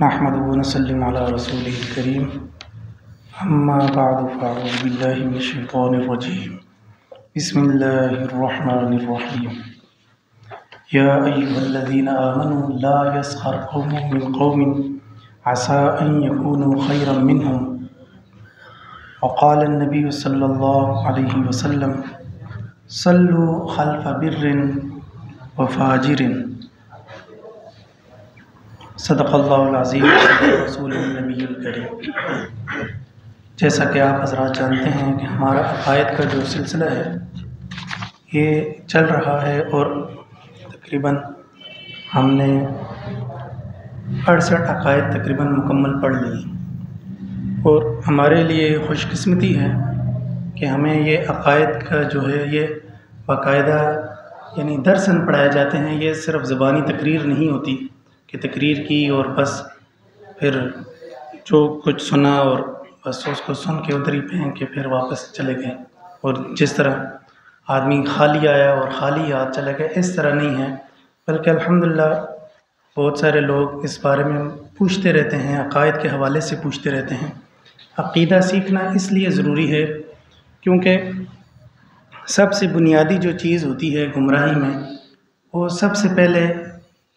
नहमदुहु व नसल्लिमु अला रसूलिहिल करीम अम्मा बअदु फ़अऊज़ु बिल्लाहि मिनश शैतानिर रजीम बिस्मिल्लाहिर रहमानिर रहीम या अय्युहल्लज़ीना आमनू ला यस्ख़र क़ौमुम मिन क़ौमिन असा अन यकूनू खैरम मिनहुम व क़ाला अन्नबिय्यु सल्लल्लाहु अलैहि वसल्लम सल्लू ख़ल्फ़ बिर्रिन व फ़ाजिरिन सदक़ल्लाहुल अज़ीम रसूलुन नबियुल करीम। जैसा कि आप हज़रात जानते हैं कि हमारा अक़ायद का जो सिलसिला है ये चल रहा है और तकरीबन हमने 68 अक़ायद तकरीबन मुकम्मल पढ़ ली और हमारे लिए खुशकिस्मती है कि हमें ये अक़ायद का जो है ये बाकायदा यानी दर्सन पढ़ाए जाते हैं। ये सिर्फ़ ज़बानी तकरीर नहीं होती कि तकरीर की और बस फिर जो कुछ सुना और बस उसको सुन के उधर ही फेंक के फिर वापस चले गए और जिस तरह आदमी खाली आया और खाली हाथ चले गए, इस तरह नहीं है। बल्कि अल्हम्दुलिल्लाह बहुत सारे लोग इस बारे में पूछते रहते हैं, अक़ायद के हवाले से पूछते रहते हैं। अक़ीदा सीखना इसलिए ज़रूरी है क्योंकि सबसे बुनियादी जो चीज़ होती है गुमराही में, वो सबसे पहले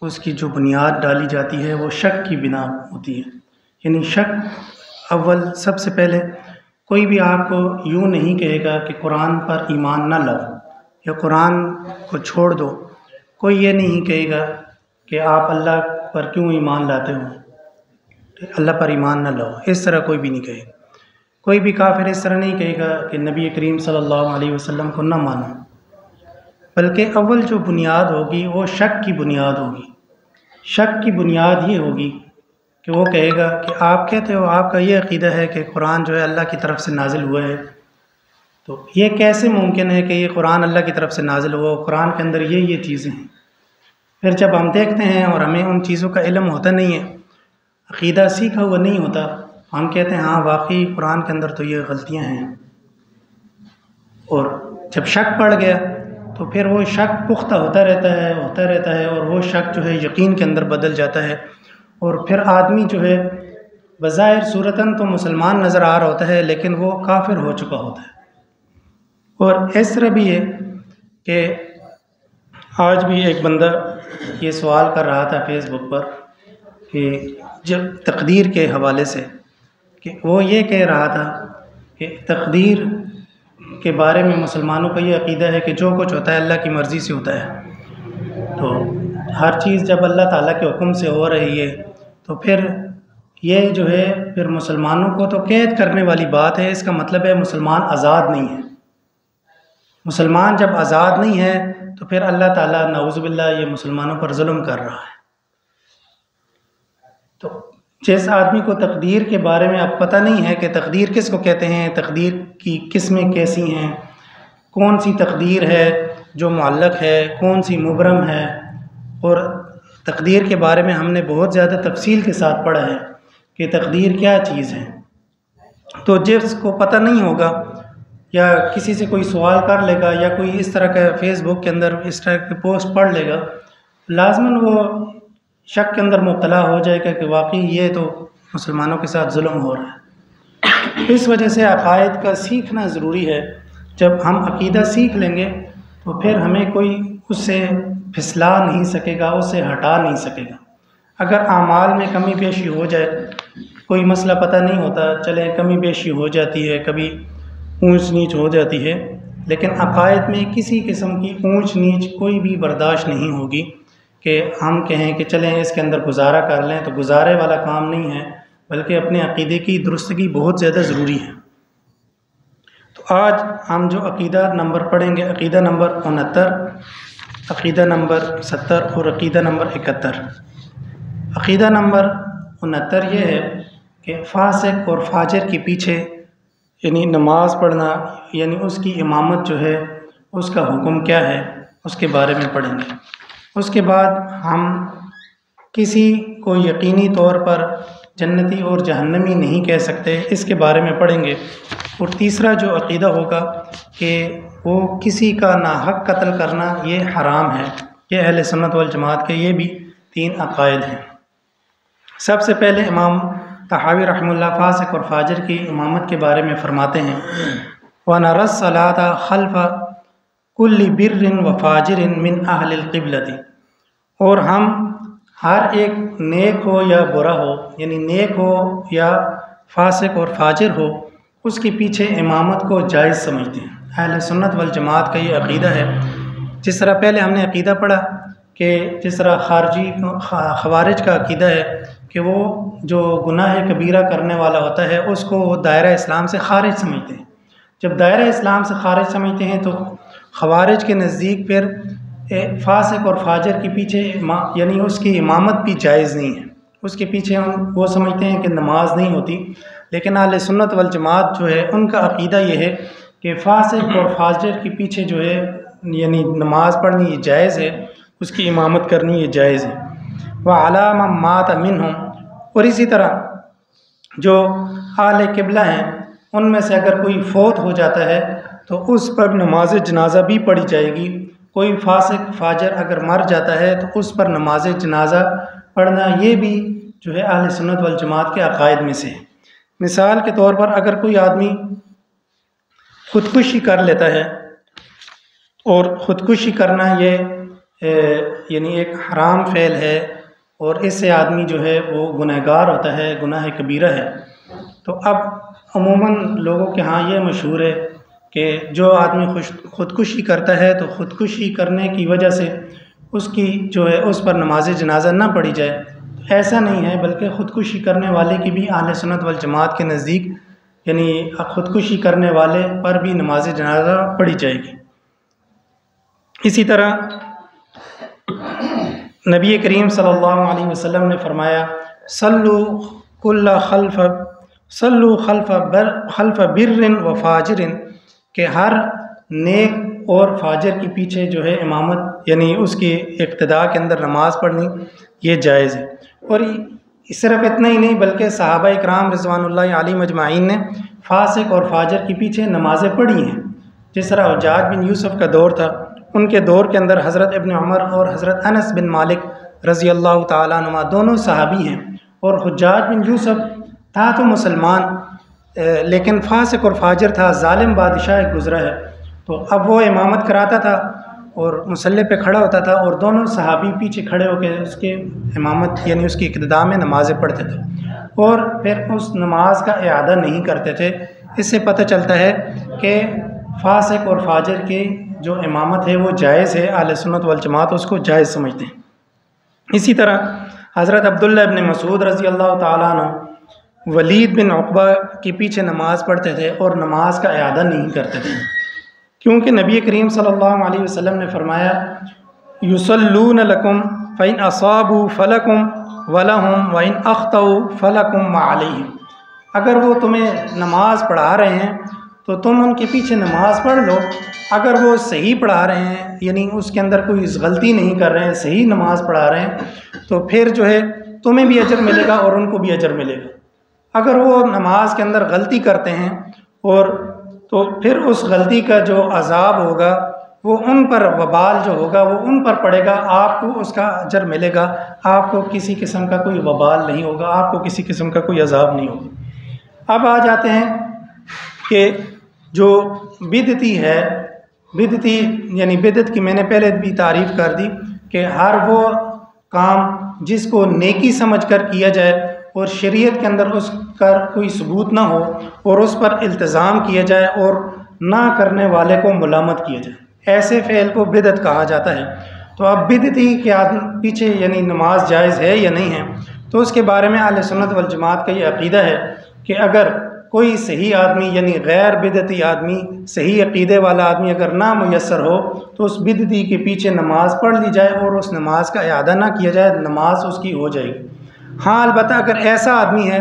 उसकी जो बुनियाद डाली जाती है वो शक की बिना होती है। यानी शक अव्वल सबसे पहले कोई भी आपको यूँ नहीं कहेगा कि कुरान पर ईमान न लाओ या कुरान को छोड़ दो। कोई ये नहीं कहेगा कि आप अल्लाह पर क्यों ईमान लाते हो, अल्लाह पर ईमान न लाओ, इस तरह कोई भी नहीं कहेगा। कोई भी काफिर इस तरह नहीं कहेगा कि नबी करीम सल्लल्लाहु अलैहि वसल्लम को न मानो। बल्कि अव्वल जो बुनियाद होगी वो शक की बुनियाद होगी। शक की बुनियाद ये होगी कि वो कहेगा कि आप कहते हो, आपका ये अक़ीदा है कि कुरान जो है अल्लाह की तरफ से नाजिल हुआ है, तो ये कैसे मुमकिन है कि ये कुरान अल्लाह की तरफ से नाजिल हुआ, कुरान के अंदर ये चीज़ें हैं। फिर जब हम देखते हैं और हमें उन चीज़ों का इल्म होता नहीं है, अक़ीदा सीखा हुआ नहीं होता, हम कहते हैं हाँ वाकई कुरान के अंदर तो ये गलतियाँ हैं। और जब शक पड़ गया तो फिर वो शक पुख्ता होता रहता है और वो शक जो है यकीन के अंदर बदल जाता है और फिर आदमी जो है बज़ाहिर सूरतन तो मुसलमान नज़र आ रहा होता है लेकिन वो काफिर हो चुका होता है। और इस तरह भी है कि आज भी एक बंदा ये सवाल कर रहा था फेसबुक पर कि जब तकदीर के हवाले से, कि वो ये कह रहा था कि तकदीर के बारे में मुसलमानों का ये अक़ीदा है कि जो कुछ होता है अल्लाह की मर्ज़ी से होता है। तो हर चीज़ जब अल्लाह ताला के हुक्म से हो रही है तो फिर ये जो है फिर मुसलमानों को तो कैद करने वाली बात है। इसका मतलब है मुसलमान आज़ाद नहीं है। मुसलमान जब आज़ाद नहीं है तो फिर अल्लाह ताला नाउज़ुबिल्लाह ये मुसलमानों पर जुल्म कर रहा है। तो जिस आदमी को तकदीर के बारे में अब पता नहीं है कि तकदीर किसको कहते हैं, तकदीर की किस्में कैसी हैं, कौन सी तकदीर है जो मुअल्लक़ है, कौन सी मुबरम है, और तकदीर के बारे में हमने बहुत ज़्यादा तफसील के साथ पढ़ा है कि तकदीर क्या चीज़ है। तो जिसको पता नहीं होगा या किसी से कोई सवाल कर लेगा या कोई इस तरह का फेसबुक के अंदर इस तरह के पोस्ट पढ़ लेगा, लाज़मन वो शक के अंदर मुब्तला हो जाएगा कि वाकई ये तो मुसलमानों के साथ जुल्म हो रहा है। इस वजह से अक़ायद का सीखना ज़रूरी है। जब हम अक़ीदा सीख लेंगे तो फिर हमें कोई उससे फिसला नहीं सकेगा, उससे हटा नहीं सकेगा। अगर आमाल में कमी पेशी हो जाए, कोई मसला पता नहीं होता, चले कमी पेशी हो जाती है, कभी ऊंच नीच हो जाती है, लेकिन अक़ायद में किसी किस्म की ऊंच नीच कोई भी बर्दाश्त नहीं होगी कि हम कहें कि चलें इसके अंदर गुजारा कर लें। तो गुजारे वाला काम नहीं है, बल्कि अपने अक़ीदे की दुरुस्तगी बहुत ज़्यादा ज़रूरी है। तो आज हम जो अक़ीदा नंबर पढ़ेंगे, अक़ीदा नंबर 69, अक़ीदा नंबर 70 और अक़ीदा नंबर 71। अक़ीदा नंबर 69 ये है कि फासिक और फाजिर के पीछे यानी नमाज़ पढ़ना, यानी उसकी इमामत जो है उसका हुक्म क्या है, उसके बारे में पढ़ेंगे। उसके बाद हम किसी को यकीनी तौर पर जन्नती और जहन्नमी नहीं कह सकते, इसके बारे में पढ़ेंगे। और तीसरा जो अक़ीदा होगा कि वो किसी का नाहक कत्ल करना ये हराम है। ये अहले सुन्नत वल जमात के ये भी 3 अक़ायद हैं। सबसे पहले इमाम तहावी रहमतुल्लाह फासिक और फाजिर की इमामत के बारे में फ़रमाते हैं, व नरस सलाता खल्फ़ कुल्ली बिर्रिन व फाजिरिन मिन अहलिल क़िबलति, और हम हर एक नेक हो या बुरा हो, यानी नेक हो या फासिक और फाजिर हो, उसके पीछे इमामत को जायज़ समझते हैं। अहले सुन्नत वल जमात का ये अक़ीदा है। जिस तरह पहले हमने अक़ीदा पढ़ा कि जिस तरह ख़वारिज का अक़ीदा है कि वो जो गुनाह कबीरा करने वाला होता है उसको वो दायरा इस्लाम से ख़ारिज समझते हैं। जब दायरा इस्लाम से ख़ारिज समझते हैं तो ख़वारिज के नज़दीक फिर फासिक और फाजिर के पीछे यानी उसकी इमामत भी जायज़ नहीं है, उसके पीछे वो समझते हैं कि नमाज नहीं होती। लेकिन अहले सुन्नत वल जमात जो है उनका अक़ीदा ये है कि फासिक और फाजिर के पीछे जो है यानी नमाज पढ़नी ये जायज़ है, उसकी इमामत करनी ये जायज़ है। व अला मन मात मिनहुम, और इसी तरह जो अहले क़िबला हैं उनमें से अगर कोई फ़ौत हो जाता है तो उस पर नमाज जनाज़ा भी पढ़ी जाएगी। कोई फासिक फाजिर अगर मर जाता है तो उस पर नमाज जनाज़ा पढ़ना ये भी जो है अहले सुन्नत वल जमात के अक़ायद में से है। मिसाल के तौर पर अगर कोई आदमी ख़ुदकुशी कर लेता है, और ख़ुदकुशी करना ये यानी एक हराम फ़ेल है और इससे आदमी जो है वो गुनहगार होता है, गुनाह कबीरा है। तो अब अमूमन लोगों के यहाँ ये मशहूर है कि जो आदमी ख़ुदकुशी करता है तो ख़ुदकुशी करने की वजह से उसकी जो है उस पर नमाज जनाज़ा ना पढ़ी जाए। ऐसा नहीं है, बल्कि ख़ुदकुशी करने वाले की भी अहले सुन्नत वल जमात के नज़दीक यानी ख़ुदकुशी करने वाले पर भी नमाज जनाज़ा पढ़ी जाएगी। इसी तरह नबी करीम सल्लल्लाहु अलैहि वसल्लम ने फरमाया, सल्लु खल्फ़ बिर्रिन व फाजिरिन, के हर नेक और फाजिर के पीछे जो है इमामत यानी उसकी इक़्तिदा के अंदर नमाज़ पढ़नी ये जायज़ है। और सिर्फ इतना ही नहीं बल्कि सहाबा इकराम रिज़वानुल्लाहि अलैहिम अजमाइन ने फासिक और फाजिर के पीछे नमाज़ें पढ़ी हैं। जिस तरह हुज्जाज बिन यूसुफ़ का दौर था, उनके दौर के अंदर हज़रत इब्न उमर और हज़रत अनस बिन मालिक रज़ी अल्लाह ताला अन्हुमा दोनों सहाबी हैं। और हुज्जाज बिन यूसुफ़ था तो मुसलमान, लेकिन फासिक और फाजिर था, ज़ालिम बादशाह गुज़रा है। तो अब वो इमामत कराता था और मुसल्ले पे खड़ा होता था और दोनों सहाबी पीछे खड़े होकर उसके इमामत यानी उसकी इक़्तिदा में नमाज़ें पढ़ते थे और फिर उस नमाज का इआदा नहीं करते थे। इससे पता चलता है कि फासिक और फाजिर की जो इमामत है वो जायज़ है, अहले सुन्नत वल जमात उसको जायज़ समझते हैं। इसी तरह हज़रत अब्दुल्लाह इब्न मसूद रज़ी अल्लाह ताला अन्हु वलीद बिन उक़बा के पीछे नमाज़ पढ़ते थे और नमाज का इआदा नहीं करते थे, क्योंकि नबी करीम सल्लल्लाहु अलैहि वसल्लम ने फरमाया, युसल्लून लकुम फ़इन असाबू फ़लकुम वलहुम व इन अख़्तऊ फ़लकुम मा अलैहिम। अगर वो तुम्हें नमाज़ पढ़ा रहे हैं तो तुम उनके पीछे नमाज़ पढ़ लो। अगर वो सही पढ़ा रहे हैं यानी उसके अंदर कोई गलती नहीं कर रहे हैं, सही नमाज़ पढ़ा रहे हैं, तो फिर जो है तुम्हें भी अजर मिलेगा और उनको भी अजर मिलेगा। अगर वो नमाज के अंदर गलती करते हैं और तो फिर उस गलती का जो अज़ाब होगा वो उन पर, वबाल जो होगा वो उन पर पड़ेगा, आपको उसका अजर मिलेगा, आपको किसी किस्म का कोई वबाल नहीं होगा, आपको किसी किस्म का कोई अज़ाब नहीं होगा। अब आ जाते हैं कि जो बिदती है, बिदती यानी बिदत की मैंने पहले भी तारीफ़ कर दी कि हर वो काम जिसको नेकी समझ कर किया जाए और शरीयत के अंदर उसका कोई सबूत ना हो और उस पर इल्तिज़ाम किया जाए और ना करने वाले को मुलामत किया जाए, ऐसे फ़ेल को बिदत कहा जाता है। तो अब बिदती के पीछे यानी नमाज जायज़ है या नहीं है, तो उसके बारे में अहले सुन्नत वल जमात का ये अक़ीदा है कि अगर कोई सही आदमी यानी गैर बिदती आदमी, सही अक़ीदे वाला आदमी अगर ना मुयस्सर हो तो उस बिदती के पीछे नमाज़ पढ़ ली जाए और उस नमाज का इआदा ना किया जाए, नमाज उसकी हो जाएगी। हाँ, अलबत्ता अगर ऐसा आदमी है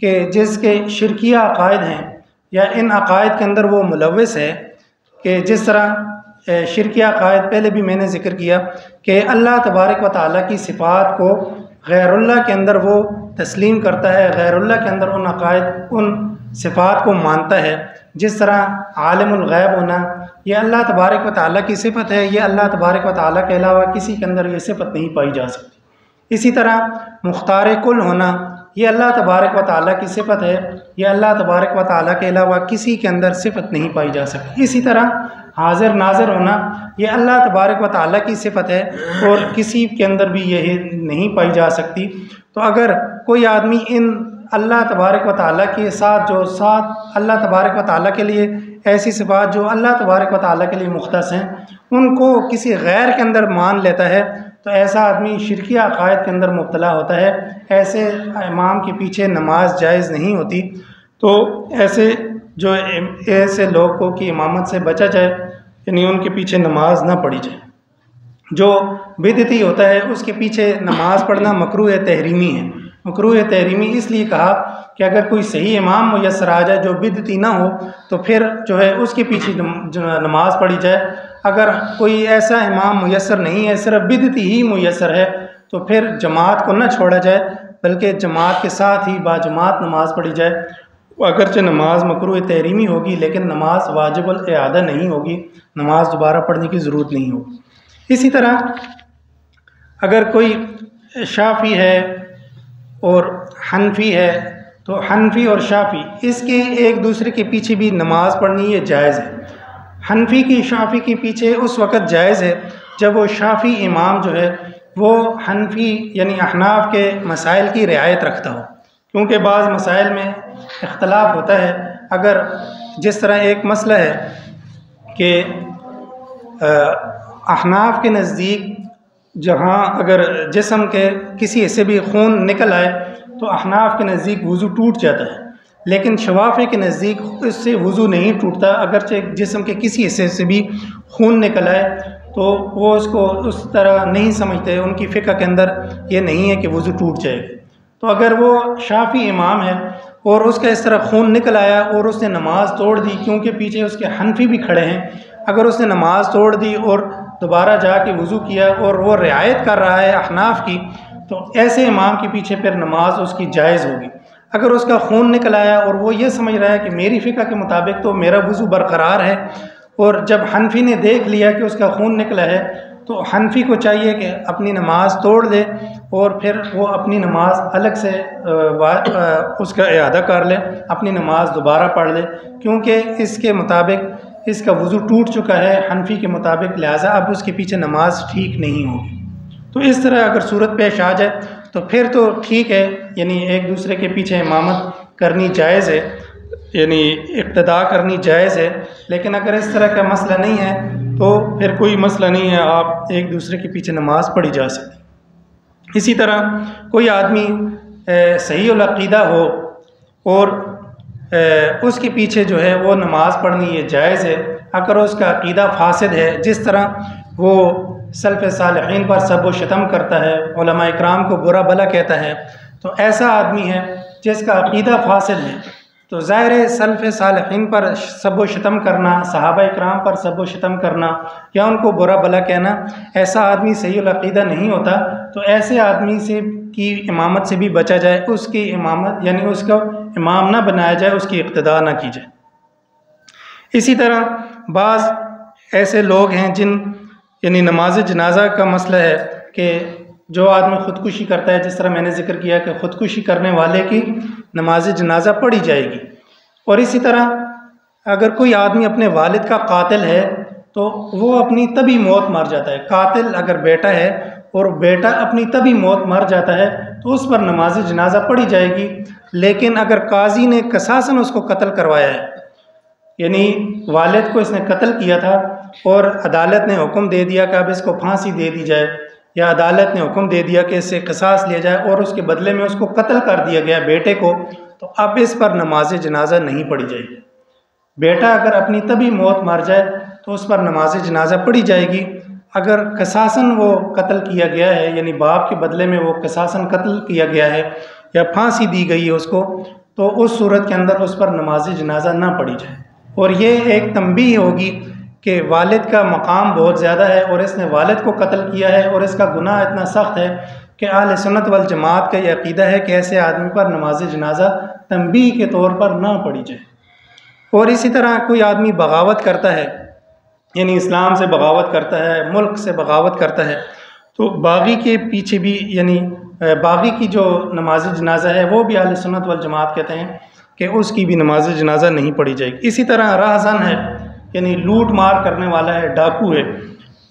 कि जिसके शिरकिया अक़ायद हैं या इन अक़ायद के अंदर वो मुलव्वस है कि जिस तरह शिरकिया अक़ायद पहले भी मैंने ज़िक्र किया कि अल्लाह तबारक व तआला की सिफ़ात को गैरुल्लाह के अंदर वो तस्लीम करता है, गैरुल्लाह के अंदर उन अक़ायद उन सिफ़ात को मानता है। जिस तरह आलिमुल गैब होना ये अल्लाह तबारक व तआला की सिफ़त है, ये अल्लाह तबारक व तआला के अलावा किसी के अंदर ये सिफ़त नहीं पाई जा सकती। इसी तरह मुख्तार कुल होना, ये अल्लाह तबारक व तआला की सिफ़त है। ये अल्लाह तबारक व तआला के अलावा किसी के अंदर सिफ़त नहीं पाई जा सकती। इसी तरह हाज़िर नाज़िर होना, ये अल्लाह तबारक व तआला की सिफ़त है और किसी के अंदर भी यह नहीं पाई जा सकती। तो अगर कोई आदमी इन अल्लाह तबारक व तआला के साथ जो साथ अल्लाह तबारक व तआला के लिए ऐसी सिफ़ात जो अल्लाह तबारक व तआला के लिए मुख्तस हैं, उनको किसी गैर के अंदर मान लेता है, तो ऐसा आदमी शिरकी अक़ायद के अंदर मुब्तला होता है। ऐसे इमाम के पीछे नमाज जायज़ नहीं होती। तो ऐसे लोग को कि इमामत से बचा जाए, यानी उनके पीछे नमाज ना पढ़ी जाए। जो बिदअती होता है उसके पीछे नमाज पढ़ना मकरूह तहरीमी है। मकरूह तहरीमी इसलिए कहा कि अगर कोई सही इमाम मुयस्सर आ जाए जो बिदअती ना हो, तो फिर जो है उसके पीछे नमाज पढ़ी जाए। अगर कोई ऐसा इमाम मुयस्सर नहीं है, सिर्फ बिदअती ही मुयस्सर है, तो फिर जमात को न छोड़ा जाए, बल्कि जमात के साथ ही बाजमात नमाज पढ़ी जाए। अगरचे नमाज मकरूह तहरीमी होगी, लेकिन नमाज वाजिबुल इआदा नहीं होगी, नमाज दोबारा पढ़ने की ज़रूरत नहीं होगी। इसी तरह अगर कोई शाफ़ी है और हनफी है, तो हनफी और शाफ़ी इसके एक दूसरे के पीछे भी नमाज पढ़नी ये जायज़ है। हनफी की शाफ़ी के पीछे उस वक़्त जायज़ है जब वो शाफ़ी इमाम जो है वो हनफी यानी अहनाफ के मसाइल की रियायत रखता हो, क्योंकि बाज़ मसाइल में इख्तलाफ होता है। अगर जिस तरह एक मसला है कि अहनाफ के नज़दीक जहाँ अगर जिस्म के किसी हिस्से भी खून निकल आए तो अहनाफ के नज़दीक वज़ू टूट जाता है, लेकिन शवाफ़ी के नज़दीक इससे वज़ू नहीं टूटता। अगरचे जिस्म के किसी हिस्से से भी खून निकल आए तो वो उसको उस तरह नहीं समझते, उनकी फ़िक़्ह के अंदर ये नहीं है कि वज़ू टूट जाएगा। तो अगर वो शाफ़ी इमाम है और उसका इस तरह खून निकल आया और उसने नमाज तोड़ दी, क्योंकि पीछे उसके हनफी भी खड़े हैं, अगर उसने नमाज तोड़ दी और दोबारा जाके वज़ू किया और वो रियायत कर रहा है अहनाफ की, तो ऐसे इमाम के पीछे फिर नमाज उसकी जायज़ होगी। अगर उसका खून निकल आया और वो ये समझ रहा है कि मेरी फ़िक़्ह के मुताबिक तो मेरा वज़ू बरकरार है, और जब हनफी ने देख लिया कि उसका खून निकला है, तो हनफी को चाहिए कि अपनी नमाज तोड़ दे और फिर वो अपनी नमाज अलग से उसका इआदा कर ले, अपनी नमाज दोबारा पढ़ ले, क्योंकि इसके मुताबिक इसका वज़ू टूट चुका है हनफी के मुताबिक, लिहाजा अब उसके पीछे नमाज ठीक नहीं होगी। तो इस तरह अगर सूरत पेश आ जाए तो फिर तो ठीक है, यानी एक दूसरे के पीछे इमामत करनी जायज़ है, यानी इक़्तिदा करनी जायज़ है। लेकिन अगर इस तरह का मसला नहीं है तो फिर कोई मसला नहीं है, आप एक दूसरे के पीछे नमाज पढ़ी जा सकती। इसी तरह कोई आदमी सही उल अक़ीदा हो और उसके पीछे जो है वो नमाज पढ़नी ये जायज़ है। अगर उसका अक़ीदा फासिद है, जिस तरह वो सल्फ़ सालिहीन पर सब व शतम करता है, उलमा इकराम को बुरा भला कहता है, तो ऐसा आदमी है जिसका अक़ीदा फासिद है, तो ज़ाहिर है सल्फ़ सालिहीन पर सब व शतम करना, सहाबा इकराम पर सब व शतम करना या उनको बुरा भला कहना, ऐसा आदमी सही उल अक़ीदा नहीं होता। तो ऐसे आदमी से की इमामत से भी बचा जाए, उसकी इमामत यानी उसका इमाम ना बनाया जाए, उसकी इक़्तिदा ना की जाए। इसी तरह बाज़ ऐसे लोग हैं यानी नमाज जनाजा का मसला है कि जो आदमी ख़ुदकुशी करता है, जिस तरह मैंने ज़िक्र किया कि ख़ुदकुशी करने वाले की नमाज जनाजा पढ़ी जाएगी। और इसी तरह अगर कोई आदमी अपने वालिद का कातिल है तो वो अपनी तभी मौत मर जाता है। कातिल अगर बेटा है और बेटा अपनी तभी मौत मर जाता है तो उस पर नमाज जनाजा पढ़ी जाएगी। लेकिन अगर काजी ने कसासन उसको कत्ल करवाया है, यानी वालिद को इसने कत्ल किया था और अदालत ने हुक्म दे दिया कि अब इसको फांसी दे दी जाए, या अदालत ने हुक्म दे दिया कि इससे क़िसास लिया जाए और उसके बदले में उसको कत्ल कर दिया गया बेटे को, तो अब इस पर नमाज जनाजा नहीं पढ़ी जाएगी। बेटा अगर अपनी तभी मौत मर जाए तो उस पर नमाज जनाजा पढ़ी जाएगी। अगर क़िसासन वो कत्ल किया गया है, यानी बाप के बदले में वो क़िसासन कत्ल किया गया है या फांसी दी गई है उसको, तो उस सूरत के अंदर उस पर नमाज जनाजा ना पढ़ी जाए। और ये एक तंबीह होगी कि वालिद का मकाम बहुत ज़्यादा है और इसने वालिद को कत्ल किया है और इसका गुनाह इतना सख्त है कि अहले सुन्नत वल जमात का ये अक़ीदा है कि ऐसे आदमी पर नमाज जनाजा तंबीह के तौर पर ना पढ़ी जाए। और इसी तरह कोई आदमी बगावत करता है, यानी इस्लाम से बगावत करता है, मुल्क से बगावत करता है, तो बागी के पीछे भी यानी बाकी की जो नमाज जनाजा है वो भी अहले सुन्नत वल जमात कहते हैं कि उसकी भी नमाज जनाजा नहीं पढ़ी जाएगी। इसी तरह राहज़न है, यानी लूट मार करने वाला है, डाकू है,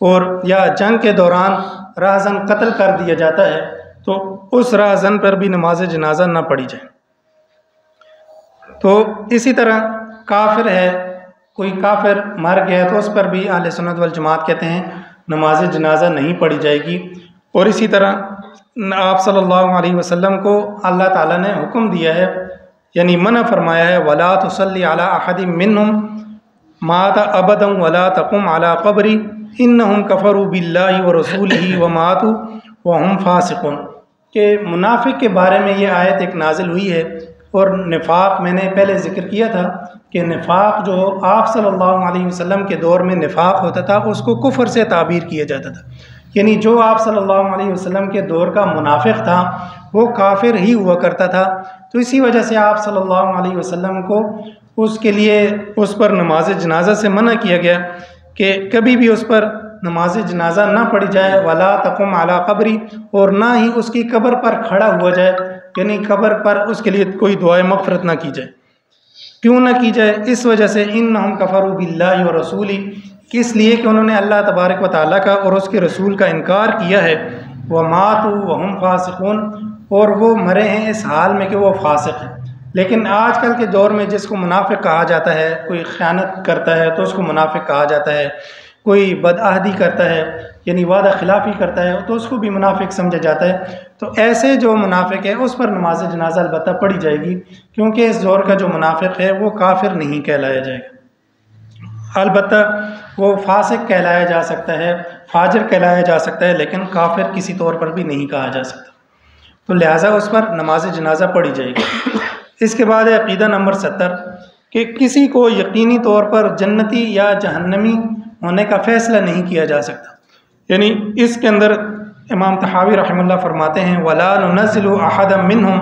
और या जंग के दौरान राहज़न कत्ल कर दिया जाता है, तो उस राहज़न पर भी नमाज जनाजा ना पढ़ी जाए। तो इसी तरह काफिर है, कोई काफिर मर गया तो उस पर भी अहले सुन्नत वल जमात कहते हैं नमाज जनाजा नहीं पढ़ी जाएगी। और इसी तरह आप सल्लल्लाहु अलैहि वसल्लम को अल्लाह ताला ने हुक्म दिया है, यानी मना फरमाया है, वला तुसल्ली अला अहदिम मिनहुम माता अबदम वला तकुम अला क़ब्री इन्नहुम कफ़रू बिल्लाहि व रसूलिही व मातू व हुम फासिक़ुन, के मुनाफिक के बारे में ये आयत एक नाजिल हुई है। और निफाक मैंने पहले ज़िक्र किया था कि निफाक जो आप सल्लल्लाहु अलैहि वसल्लम के दौर में निफाक होता था उसको कुफ्र से ताबीर किया जाता था, यानी जो आप सल्लल्लाहु अलैहि वसल्लम के दौर का मुनाफिक था वो काफिर ही हुआ करता था। तो इसी वजह से आप सल्लल्लाहु अलैहि वसल्लम को उसके लिए उस पर नमाज जनाजा से मना किया गया कि कभी भी उस पर नमाज जनाजा ना पढ़ी जाए, वला तकुम अला क़ब्री, और ना ही उसकी कब्र पर खड़ा हुआ जाए, यानी कब्र पर उसके लिए कोई दुआए मग़फ़िरत ना की जाए। क्यों ना की जाए? इस वजह से इन्नहुम कफ़रू बिल्लाहि व रसूली, इसलिए कि उन्होंने अल्लाह तबारक व तआला का और उसके रसूल का इनकार किया है। व मातू व हुम फासिक़ून, और वो मरे हैं इस हाल में कि वो फासिक हैं। लेकिन आजकल के दौर में जिसको मुनाफिक कहा जाता है, कोई ख़यानत करता है तो उसको मुनाफिक कहा जाता है, कोई बदअहदी करता है यानी वादा खिलाफ़ी करता है तो उसको भी मुनाफिक समझा जाता है। तो ऐसे जो मुनाफिक है उस पर नमाज जनाजा अलबत्ता पढ़ी जाएगी, क्योंकि इस दौर का जो मुनाफिक है वो काफिर नहीं कहलाया जाएगा। अलबत्ता वो फासिक कहलाया जा सकता है, फाजिर कहलाया जा सकता है, लेकिन काफिर किसी तौर पर भी नहीं कहा जा सकता। तो लिहाजा उस पर नमाज जनाजा पढ़ी जाएगी। इसके बाद है अक़ीदा नंबर 70 कि किसी को यकीनी तौर पर जन्नती या जहन्नमी होने का फ़ैसला नहीं किया जा सकता। यानी इसके अंदर इमाम तहावी रहमतुल्लाह फरमाते हैं, वला नुनज़्ज़िलु अहदम मिनहुम,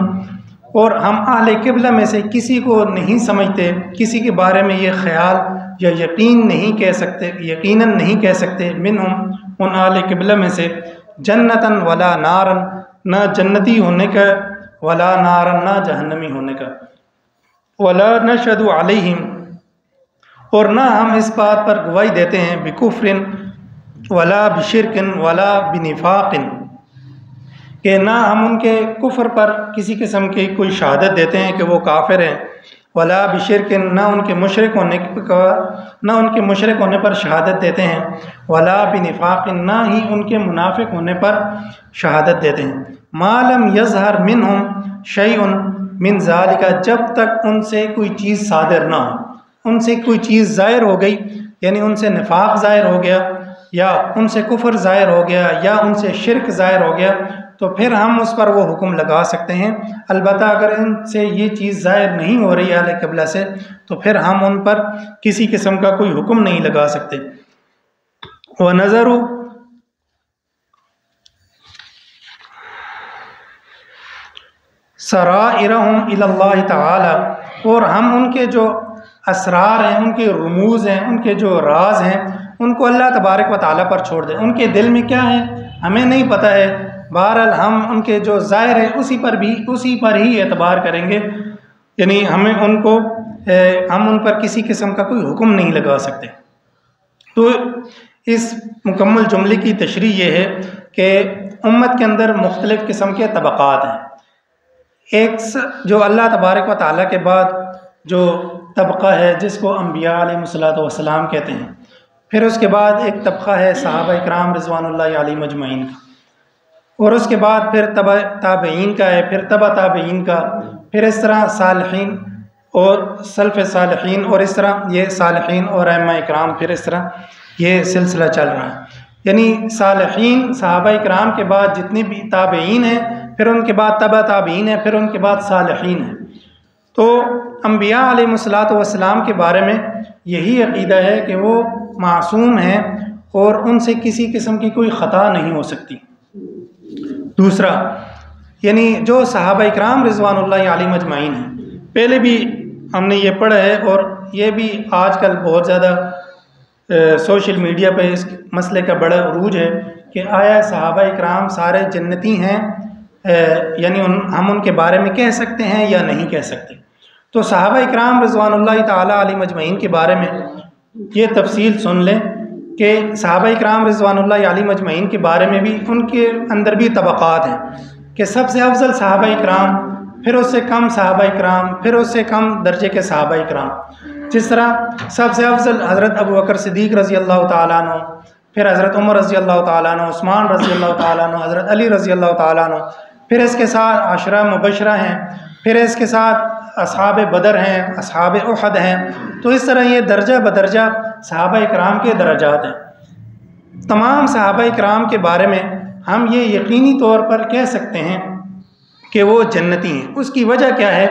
और हम अहले क़िबला में से किसी को नहीं समझते, किसी के बारे में ये ख्याल या यकीन नहीं कह सकते, यकीनन नहीं कह सकते, मिनहुम उन अहले क़िबला में से, जन्नतन वला नारन, ना जन्नती होने का, वला नारन ना जहन्नमी होने का, वला नशहदु अलैहिम, और ना हम इस बात पर गवाही देते हैं, बिकुफ्रिन वला बिशिरकिन वला बिनिफाकिन, कि ना हम उनके कुफ्र पर किसी किस्म की कोई शहादत देते हैं कि वो काफिर हैं, वला बिशिरकिन ना उनके मुशरिक होने पर शहादत देते हैं, वला बिनिफाकिन ना ही उनके मुनाफिक होने पर शहादत देते हैं। मालम यज़हर मिनहुम शैउन मिन ज़ालिका, जब तक उनसे कोई चीज़ सादिर ना हो, उनसे कोई चीज़ ज़ाहिर हो गई, यानी उनसे निफाक ज़ाहिर हो गया या उनसे कुफ्र ज़ाहिर हो गया या उनसे शिरक ज़ाहिर हो गया, तो फिर हम उस पर वो हुक्म लगा सकते हैं। अलबत्ता अगर इनसे ये चीज़ ज़ाहिर नहीं हो रही है अहले क़िबला से, तो फिर हम उन पर किसी किस्म का कोई हुक्म नहीं लगा सकते। व नज़रु सराइरहुम इलल्लाहि तआला, और हम उनके जो असरार हैं, उनके रुमूज़ हैं, उनके जो राज हैं, उनको अल्लाह तबारक व तआला पर छोड़ दें। उनके दिल में क्या है हमें नहीं पता है, बहरहाल हम उनके जो ज़ाहिर है उसी पर ही एतबार करेंगे, यानी हम उन पर किसी किस्म का कोई हुक्म नहीं लगा सकते। तो इस मुकम्मल जुमले की तशरीह ये है कि उम्मत के अंदर मुख्तलिफ़ किस्म के तबक़ात हैं। एक जो अल्लाह तबारक व तआला के बाद जो तबक़ा है जिसको अम्बिया अलैहिमुस्सलातु वस्सलाम कहते हैं, फिर उसके बाद एक तबक़ा है सहाबा इकराम रिज़वानुल्लाहि अलैहिम अजमईन का, और उसके बाद फिर ताबईन का है, फिर तबा ताबईन का, फिर इस तरह सालिहीन और सल्फ़ सालिहीन, और इस तरह ये सालिहीन और अइम्मा इकराम, फिर इस तरह ये सिलसिला चल रहा है। यानी सालिहीन सहाबा इकराम के बाद जितनी भी ताबईन हैं, फिर उनके बाद तबा ताबईन है, फिर उनके बाद सालिहीन है। तो अम्बिया अलैहिमुस्सलातु वस्सलाम के बारे में यही अक़ीदा है कि वो मासूम हैं और उनसे किसी किस्म की कोई ख़ता नहीं हो सकती। दूसरा, यानी जो सहाबा इकराम रिज़वानुल्लाहि अलैहिम अजमईन हैं, पहले भी हमने ये पढ़ा है और ये भी आजकल बहुत ज़्यादा सोशल मीडिया पे इस मसले का बड़ा उरूज है कि आया सहाबा इकराम सारे जन्नती हैं यानी हम उनके बारे में कह सकते हैं या नहीं कह सकते। तो सहाबा इकराम रिज़वानुल्लाह ताला अलैहिम अजमईन के बारे में ये तफसील सुन लें कि सहाबा इकराम रिज़वानुल्लाह अलैहिम अजमईन के बारे में भी उनके अंदर भी तबक़ात हैं कि सबसे अफजल सहाबा इकराम, फिर उससे कम सहाबा इकराम, फिर उससे कम दर्जे के सहाबा इकराम। जिस तरह सबसे अफजल हज़रत अबू बकर सिद्दीक़ रज़ी अल्लाह ताला अन्हु, फिर हज़रत उमर रज़ी अल्लाह ताला अन्हु, उस्मान रज़ी अल्लाह ताला अन्हु, हज़रत अली रज़ी अल्लाह ताला अन्हु, फिर इसके साथ आशरा मुबशरा हैं, फिर इसके साथ असहाब बदर हैं, असहाब उहद हैं। तो इस तरह ये दर्जा बदर्जा सहाबा इकराम के दर्जात हैं। तमाम सहाबा इकराम के बारे में हम ये यकीनी तौर पर कह सकते हैं कि वो जन्नती हैं। उसकी वजह क्या है?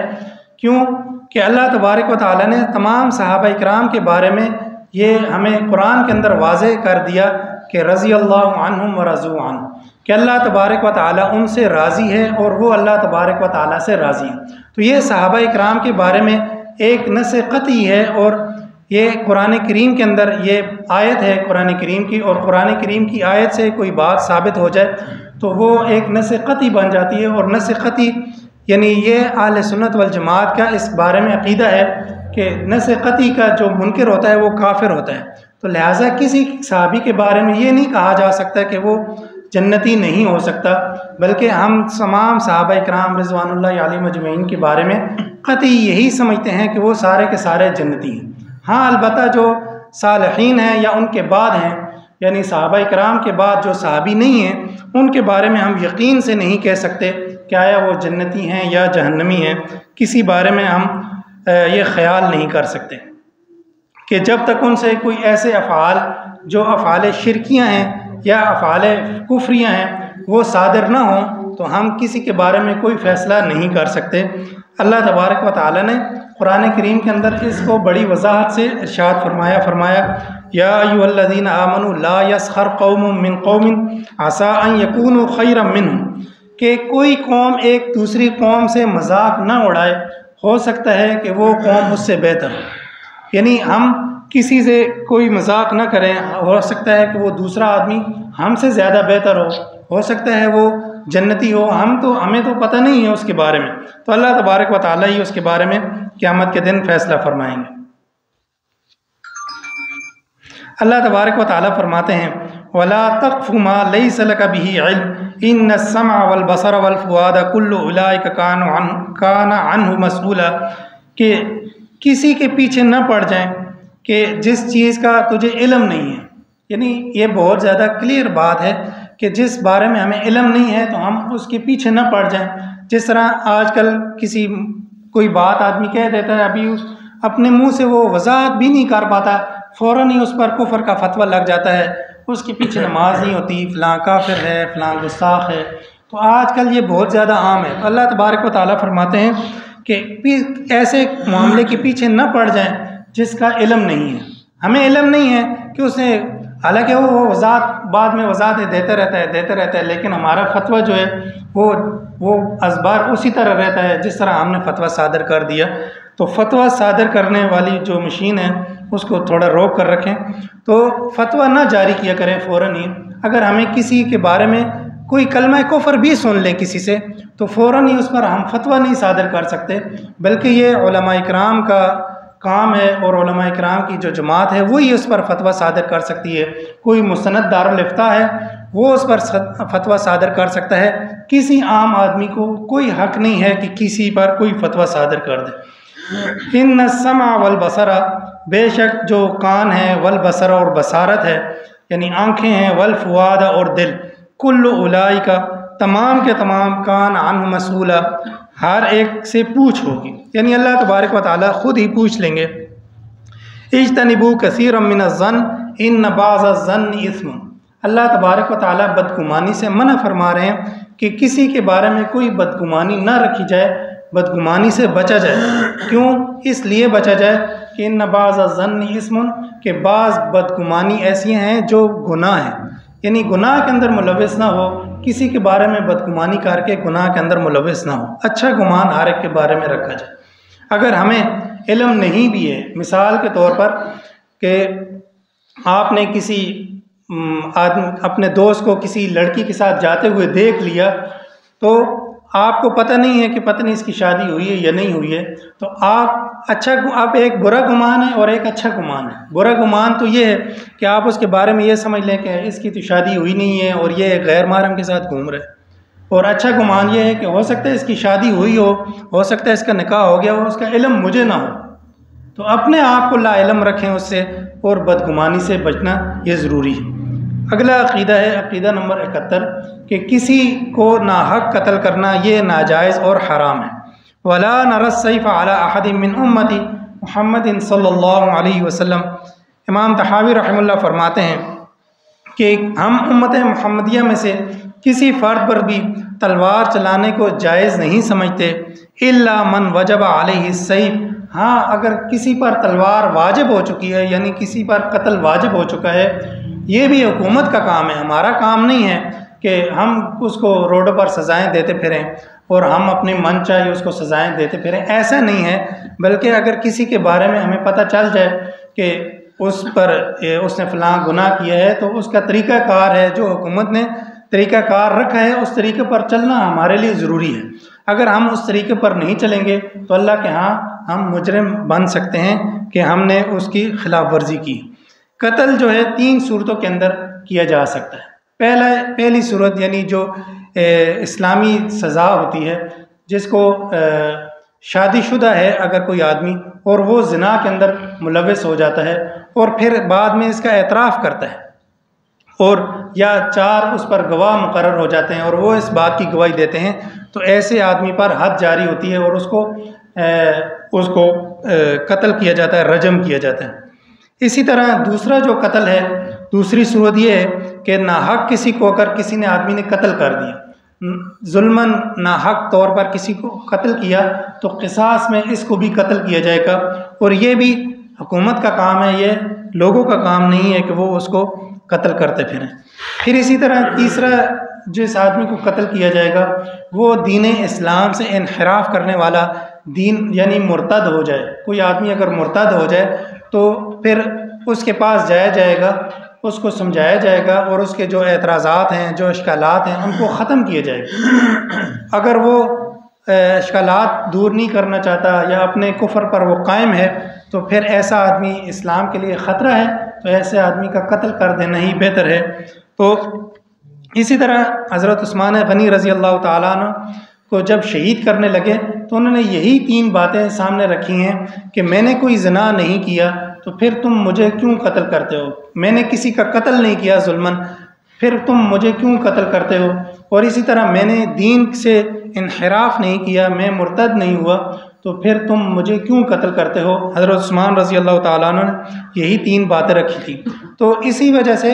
क्यों कि अल्लाह तबारक व तआला ने तमाम सहाबा इकराम के बारे में ये हमें कुरान के अंदर वाज़े कर दिया कि रज़ी अल्लाहु अन्हुम व रज़ू अन्हु, कि अल्लाह तबारक व तआला उनसे राज़ी है और वो अल्लाह तबारक व तआला से राज़ी है। तो ये सहाबा इकराम के बारे में एक नस क़तई है और ये कुरान करीम के अंदर ये आयत है कुरान करीम की, और कुरान करीम की आयत से कोई बात साबित हो जाए तो वो एक नस क़तई बन जाती है। और नस क़तई यानी ये अहले सुन्नत वल जमात का इस बारे में अक़ीदा है कि नस क़तई का जो मुनकिर होता है वो काफिर होता है। तो लिहाजा किसी सहाबी के बारे में ये नहीं कहा जा सकता कि वो जन्नती नहीं हो सकता, बल्कि हम तमाम सहाबा इकराम रिज़वानुल्लाह अलैहिम अजमईन के बारे में क़तई यही समझते हैं कि वो सारे के सारे जन्नती हैं। हाँ, अलबत्ता जो सालिहीन हैं या उनके बाद हैं, यानी सहाबा इकराम के बाद जो सहाबी नहीं हैं, उनके बारे में हम यकीन से नहीं कह सकते कि आया वो जन्नती हैं या जहन्नमी हैं। किसी बारे में हम ये ख्याल नहीं कर सकते कि जब तक उनसे कोई ऐसे अफ़ाल जो अफ़ाल शिरकियाँ हैं या अफ़ाल कुफ्रियाँ हैं वो सादर ना हों तो हम किसी के बारे में कोई फ़ैसला नहीं कर सकते। अल्लाह तबारक व तआला ने कुरान करीम के अंदर इसको बड़ी वजाहत से इरशाद फरमाया या अय्युहल्लज़ीना आमनू ला यस्खर कौमुम मिन कौमिन असा अन यकूनु खैरम मिनहुम, कि कोई कौम एक दूसरी कौम से मजाक न उड़ाए, हो सकता है कि वो कौम उससे बेहतर हो। यानी हम किसी से कोई मजाक न करें, हो सकता है कि वो दूसरा आदमी हमसे ज़्यादा बेहतर हो सकता है वो जन्नती हो, हमें तो पता नहीं है उसके बारे में। तो अल्लाह तबारक व तआला ही उसके बारे में क़यामत के दिन फ़ैसला फरमाएंगे। अल्लाह तबारक व तआला फरमाते हैं वला तक़्फ़ु मा लैसा लका बिही इल्म इन्नस-समअ वल बसर वल फ़ुआद कुल्लु उलाइका काना अन्हु मसऊला, कि किसी के पीछे न पड़ जाएं कि जिस चीज़ का तुझे इल्म नहीं है। यानी ये बहुत ज़्यादा क्लियर बात है कि जिस बारे में हमें इल्म नहीं है तो हम उसके पीछे न पड़ जाएं। जिस तरह आजकल कोई बात आदमी कह देता है, अभी अपने मुंह से वो वजाहत भी नहीं कर पाता, फ़ौरन ही उस पर कुफ्र का फतवा लग जाता है, उसके पीछे नमाज नहीं होती, फ़लाँ काफिर है, फ़लाँ गुस्ताख है। तो आजकल ये बहुत ज़्यादा आम है। तो अल्लाह तबारक व तआला फरमाते हैं कि ऐसे मामले के पीछे न पड़ जाएं जिसका इल्म नहीं है। हमें इल्म नहीं है कि उसने, हालांकि वो वजाहत बाद में वजाहत देते रहता है, लेकिन हमारा फतवा जो है वो असबार उसी तरह रहता है जिस तरह हमने फतवा सादर कर दिया। तो फतवा सादर करने वाली जो मशीन है उसको थोड़ा रोक कर रखें, तो फतवा ना जारी किया करें फ़ौरन ही। अगर हमें किसी के बारे में कोई कलमा कुफ्र भी सुन लें किसी से, तो फ़ौरन ही उस पर हम फतवा नहीं सादर कर सकते, बल्कि ये उलमा इकराम का काम है और उलमा इकराम की जो जमात है वही उस पर फतवा सादर कर सकती है। कोई मुस्तनद दारुल इफ्ता है वो उस पर फतवा सादर कर सकता है। किसी आम आदमी को कोई हक नहीं है कि किसी पर कोई फतवा सादर कर दे। इन्नस-समअ वल बसरा, बेशक जो कान है, वल बसर और बसारत है यानी आँखें हैं, वल फुआद और दिल, कुल्लु उलाइका तमाम के तमाम कान अन्हु मसऊला, हर एक से पूछ होगी। यानी अल्लाह तबारक व तआला ख़ुद ही पूछ लेंगे। इज्तनिबू कसीरम मिनज़्ज़न्न इन्न बाज़-अज़्ज़न्नि इस्मुन, अल्लाह तबारक व तआला बदगुमानी से मना फरमा रहे हैं कि किसी के बारे में कोई बदगुमानी ना रखी जाए, बदगुमानी से बचा जाए। क्यों? इसलिए बचा जाए कि इन्न बाज़-अज़्ज़न्नि इस्मुन, के बाज़ बदगुमानी ऐसी हैं जो गुनाह हैं, यानी गुनाह के अंदर मुलव्वस ना हो, किसी के बारे में बदगुमानी करके गुनाह के अंदर मुलव्वस ना हो। अच्छा गुमान हर एक के बारे में रखा जाए। अगर हमें इल्म नहीं भी है, मिसाल के तौर पर कि आपने किसी आदमी अपने दोस्त को किसी लड़की के साथ जाते हुए देख लिया, तो आपको पता नहीं है कि पत्नी इसकी शादी हुई है या नहीं हुई है, तो आप एक बुरा गुमान है और एक अच्छा गुमान है। बुरा गुमान तो ये है कि आप उसके बारे में ये समझ लें कि इसकी तो शादी हुई नहीं है और ये गैर महरम के साथ घूम रहे है। और अच्छा गुमान ये है कि हो सकता है इसकी शादी हुई हो सकता है इसका निकाह हो गया हो, उसका इल्म मुझे ना हो। तो अपने आप को लाइलम रखें उससे, और बदगुमानी से बचना ये ज़रूरी है। अगला अक़ीदा है अक़ीदा नंबर 71 कि किसी को नाहक कत्ल करना ये नाजायज़ और हराम है। वला नरस सैफ़ अला अहदिन मिन उम्मती मुहम्मदिन सल्लल्लाहु अलैहि वसल्लम। इमाम तहावी रहमतुल्लाह फरमाते हैं कि हम उम्मत मुहम्मदिया में से किसी फ़र्द पर भी तलवार चलाने को जायज़ नहीं समझते, इल्ला मन वजब अलैहि सैफ़। हाँ, अगर किसी पर तलवार वाजिब हो चुकी है, यानी किसी पर कत्ल वाजिब हो चुका है, ये भी हुकूमत का काम है, हमारा काम नहीं है कि हम उसको रोडों पर सज़ाएँ देते फिरें और हम अपनी मन चाहिए उसको सज़ाएँ देते फिरें, ऐसा नहीं है। बल्कि अगर किसी के बारे में हमें पता चल जाए कि उसने फ़लाँ गुनाह किया है, तो उसका तरीक़ाकार है, जो हुकूमत ने तरीक़ाकार रखा है, उस तरीके पर चलना हमारे लिए ज़रूरी है। अगर हम उस तरीके पर नहीं चलेंगे तो अल्लाह के यहाँ हम मुजरिम बन सकते हैं कि हमने उसकी खिलाफ वर्जी की। कत्ल जो है 3 सूरतों के अंदर किया जा सकता है। पहली सूरत यानी जो इस्लामी सज़ा होती है, जिसको शादीशुदा है अगर कोई आदमी और वो ज़िना के अंदर मुलव्वस हो जाता है और फिर बाद में इसका एतराफ़ करता है, और या 4 उस पर गवाह मुकर्रर हो जाते हैं और वो इस बात की गवाही देते हैं, तो ऐसे आदमी पर हद जारी होती है और उसको कत्ल किया जाता है, रजम किया जाता है। इसी तरह दूसरा जो कत्ल है, दूसरी सूरत ये है कि नाहक किसी को अगर किसी ने आदमी ने कत्ल कर दिया, जुल्मन नाहक तौर पर किसी को कत्ल किया, तो क़िसास में इसको भी कत्ल किया जाएगा। और ये भी हुकूमत का काम है, ये लोगों का काम नहीं है कि वो उसको कत्ल करते फिरें। फिर इसी तरह तीसरा जिस आदमी को कत्ल किया जाएगा वो दीन इस्लाम से इनहिराफ करने वाला, दीन यानी मुर्तद हो जाए। कोई आदमी अगर मुर्तद हो जाए तो फिर उसके पास जाया जाएगा, उसको समझाया जाएगा और उसके जो एतराज़ात हैं, जो इश्कालात हैं, उनको ख़त्म किए जाएंगे। अगर वो इश्कालात दूर नहीं करना चाहता या अपने कुफ्र पर वो कायम है, तो फिर ऐसा आदमी इस्लाम के लिए ख़तरा है, तो ऐसे आदमी का कत्ल कर देना ही बेहतर है। तो इसी तरह हज़रत उस्मान गनी रज़ी अल्लाह ताला अन्हु को जब शहीद करने लगे तो उन्होंने यही 3 बातें सामने रखी हैं कि मैंने कोई ज़िना नहीं किया, तो फिर तुम मुझे क्यों कत्ल करते हो? मैंने किसी का कत्ल नहीं किया जुल्मन, फिर तुम मुझे क्यों कत्ल करते हो? और इसी तरह मैंने दीन से इनहिराफ नहीं किया, मैं मुर्तद नहीं हुआ, तो फिर तुम मुझे क्यों कत्ल करते हो? हज़रत उस्मान रज़ी अल्लाह ताला अन्हु ने यही 3 बातें रखी थी। तो इसी वजह से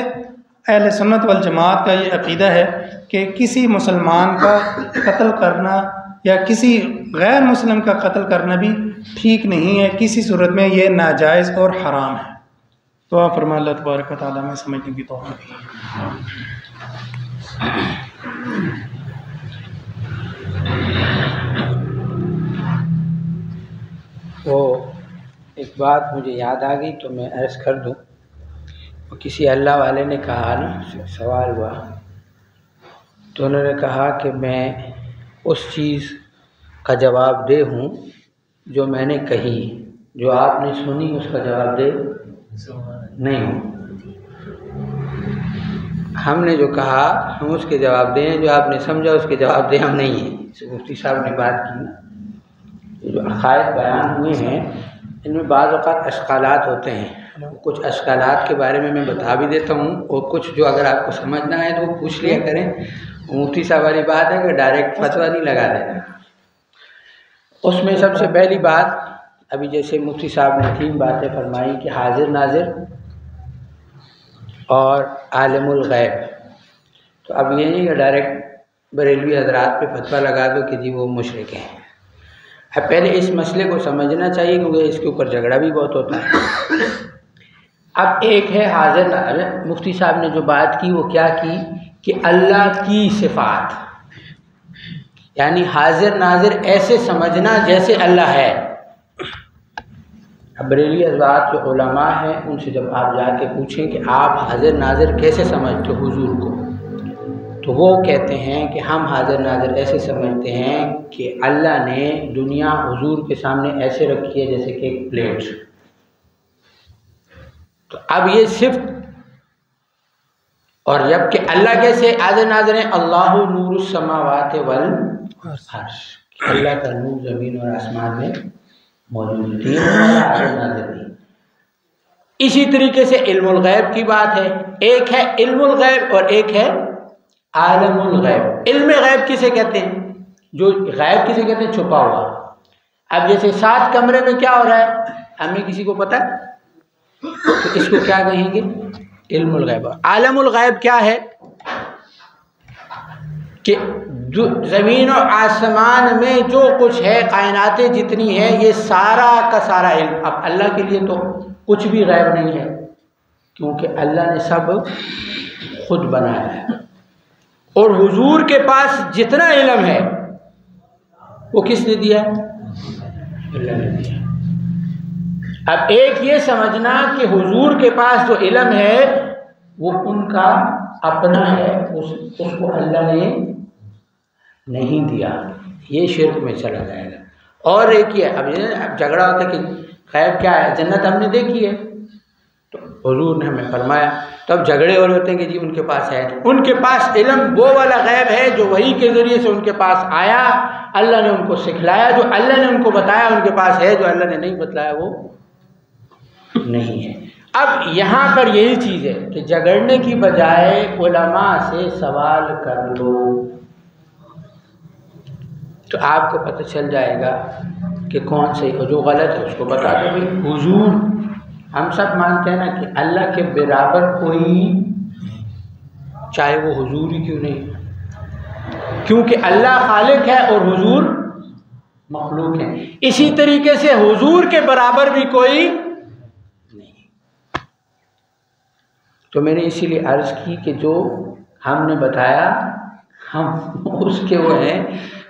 अहले सुन्नत वल जमात का ये अक़ीदा है कि किसी मुसलमान का कत्ल करना या किसी गैर मुस्लिम का कत्ल करना भी ठीक नहीं है, किसी सूरत में ये नाजायज़ और हराम है। तो आप फरमाएं अल्लाह तबारक व तआला में समझने की तौफ़ीक़। वो एक बात मुझे याद आ गई तो मैं अर्ज़ कर दूं। किसी अल्लाह वाले ने कहा ना, सवाल हुआ तो उन्होंने कहा कि मैं उस चीज़ का जवाब दे हूँ जो मैंने कही, जो आपने सुनी उसका जवाब दे नहीं हूँ। हमने जो कहा हम उसके जवाब दें, जो आपने समझा उसके जवाब दें हम नहीं हैं। मुफ्ती साहब ने बात की, जो अक़ायद बयान हुए हैं इनमें बाज़ औक़ात अश्कालात होते हैं। कुछ अश्कालात के बारे में मैं बता भी देता हूँ और कुछ जो अगर आपको समझना है तो वो पूछ लिया करें। मुफ्ती साहब वाली बात है कि डायरेक्ट फतवा नहीं लगा देना। उसमें सबसे पहली बात, अभी जैसे मुफ्ती साहब ने 3 बातें फरमाई कि हाजिर नाजिर और आलिमुल गैब। तो अब ये नहीं कि डायरेक्ट बरेलवी हजरात पे फतवा लगा दो कि जी वो मुशरिक हैं। अब पहले इस मसले को समझना चाहिए क्योंकि इसके ऊपर झगड़ा भी बहुत होता है। अब एक है हाजिर नाजिर, मुफ्ती साहब ने जो बात की वो क्या की कि अल्लाह की सिफ़ात, यानी हाजिर नाजिर ऐसे समझना जैसे अल्लाह है। अब बरेली हज़रात जो उलमा हैं उनसे जब आप जाके पूछें कि आप हाजिर नाजिर कैसे समझते हो हुजूर को, तो वो कहते हैं कि हम हाजिर नाजिर ऐसे समझते हैं कि अल्लाह ने दुनिया हुजूर के सामने ऐसे रखी है जैसे कि एक प्लेट। तो अब ये सिर्फ, और जबकि अल्लाह कैसे हाजिर नाजिर है, अल्लाहु नूरुस समावाति वल अर्श, अल्लाह का नूर ज़मीन और आसमान में मौजूद है। इसी तरीके से इल्मुल गैब की बात है, एक है इल्मुल गैब और एक है आलमुल गैब। इल्म गैब किसे कहते हैं? जो गैब किसे कहते हैं? छुपा हुआ। अब जैसे 7 कमरे में क्या हो रहा है हमें किसी को पता है, तो इसको क्या कहेंगे? इल्मुल गैब। आलमुल गैब क्या है कि ज़मीन और आसमान में जो कुछ है, कायनातें जितनी है, ये सारा का सारा इल्म। अब अल्लाह के लिए तो कुछ भी गैब नहीं है, क्योंकि अल्लाह ने सब खुद बनाया है। और हुजूर के पास जितना इल्म है वो किसने दिया? अल्लाह ने दिया। अब एक ये समझना कि हुजूर के पास जो इल्म है वो उनका अपना है, उसको अल्लाह ने नहीं दिया, ये शिर्क में चला जाएगा। और एक ही है, अब झगड़ा होता है कि गैब क्या है, जन्नत हमने देखी है, तो हुजूर ने हमें फरमाया, तो अब झगड़े और होते हैं कि जी उनके पास है। उनके पास इल्म वो वाला गैब है जो वही के ज़रिए से उनके पास आया, अल्लाह ने उनको सिखलाया, जो अल्लाह ने उनको बताया उनके पास है, जो अल्लाह ने नहीं बताया वो नहीं है। अब यहाँ पर यही चीज़ है कि झगड़ने की बजाय उलमा से सवाल कर लो, तो आपको पता चल जाएगा कि कौन सही और जो गलत है उसको बता दो। भाई हुजूर, हम सब मानते हैं ना कि अल्लाह के बराबर कोई, चाहे वो हुजूर ही क्यों नहीं, क्योंकि अल्लाह खालिक है और हुजूर मखलूक है। इसी तरीके से हुजूर के बराबर भी कोई नहीं। तो मैंने इसीलिए अर्ज़ की कि जो हमने बताया हम उसके वो हैं,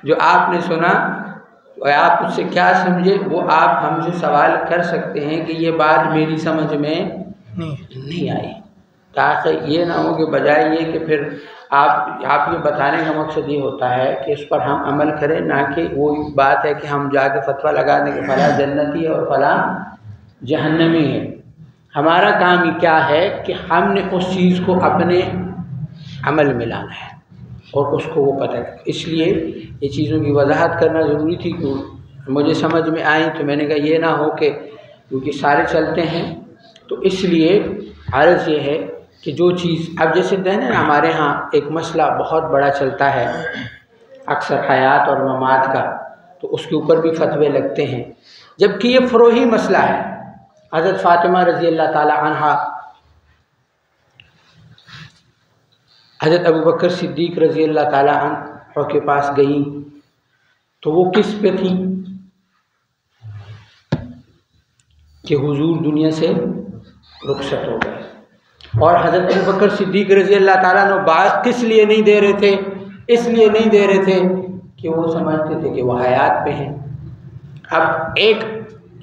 जो आपने सुना और आप उससे क्या समझे वो आप हमसे सवाल कर सकते हैं कि ये बात मेरी समझ में नहीं आई, ताकि ये ना हो कि बजाय ये कि फिर आप ये बताने का मकसद ये होता है कि इस पर हम अमल करें, ना कि वो बात है कि हम जाके फतवा लगा दें कि फला जन्नती है और फला जहन्नमी है। हमारा काम ही क्या है कि हमने उस चीज़ को अपने अमल में लाना है और उसको वो पता है। इसलिए ये चीज़ों की वजाहत करना ज़रूरी थी, क्यों मुझे समझ में आई, तो मैंने कहा ये ना हो कि क्योंकि सारे चलते हैं, तो इसलिए अर्ज़ ये है कि जो चीज़ अब जैसे कहने ना हमारे यहाँ एक मसला बहुत बड़ा चलता है अक्सर हयात और ममात का, तो उसके ऊपर भी फतवे लगते हैं, जबकि ये फ़रोही मसला है। हज़रत फ़ातिमा रज़ी अल्लाह ताला अन्हा हज़रत अबू बकर सिद्दीक़ रज़ी अल्लाह ताला अन्हु के पास गई, तो वो किस पे थी कि हुजूर दुनिया से रुखसत हो गए। और हज़रत अबू बकर सिद्दीक़ रज़ी अल्लाह ताला अन्हु बात किस लिए नहीं दे रहे थे? इसलिए नहीं दे रहे थे कि वो समझते थे कि वो हयात पे हैं। अब एक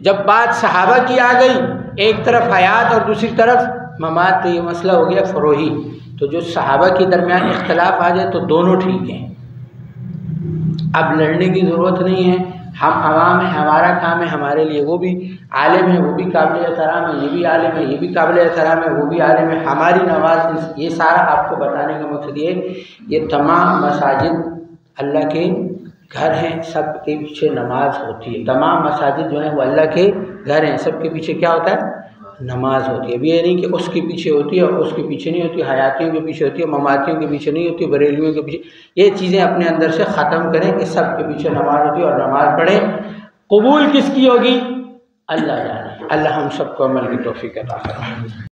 जब बात सहाबा की आ गई, एक तरफ हयात और दूसरी तरफ ममात, तो ये मसला हो गया फ़रोही। तो जो सहाबा के दरमियान इख्तलाफ आ जाए तो दोनों ठीक हैं, अब लड़ने की ज़रूरत नहीं है। हम आवाम हैं, हमारा काम है, हमारे लिए वो भी आलिम है, वो भी काबिल एहतराम है, ये भी आलिम है, ये भी काबिल एहतराम है, वो भी आलिम है, हमारी नमाज, ये सारा आपको बताने का मकसद ये तमाम मसाजिद अल्लाह के घर हैं, सब के पीछे नमाज होती है। तमाम मसाजिद जो हैं वो अल्लाह के घर हैं, सब के पीछे क्या होता है? नमाज होती है। अब ये नहीं कि उसके पीछे होती है और उसके पीछे नहीं होती, हयातियों के पीछे होती है, ममातियों के पीछे नहीं होती, बरेलियों के पीछे। ये चीज़ें अपने अंदर से ख़त्म करें कि सब के पीछे नमाज होती है और नमाज पढ़ें। कबूल किसकी होगी? अल्लाह जाने। अल्लाह हम सबको अमल की तौफीक अता फरमाए।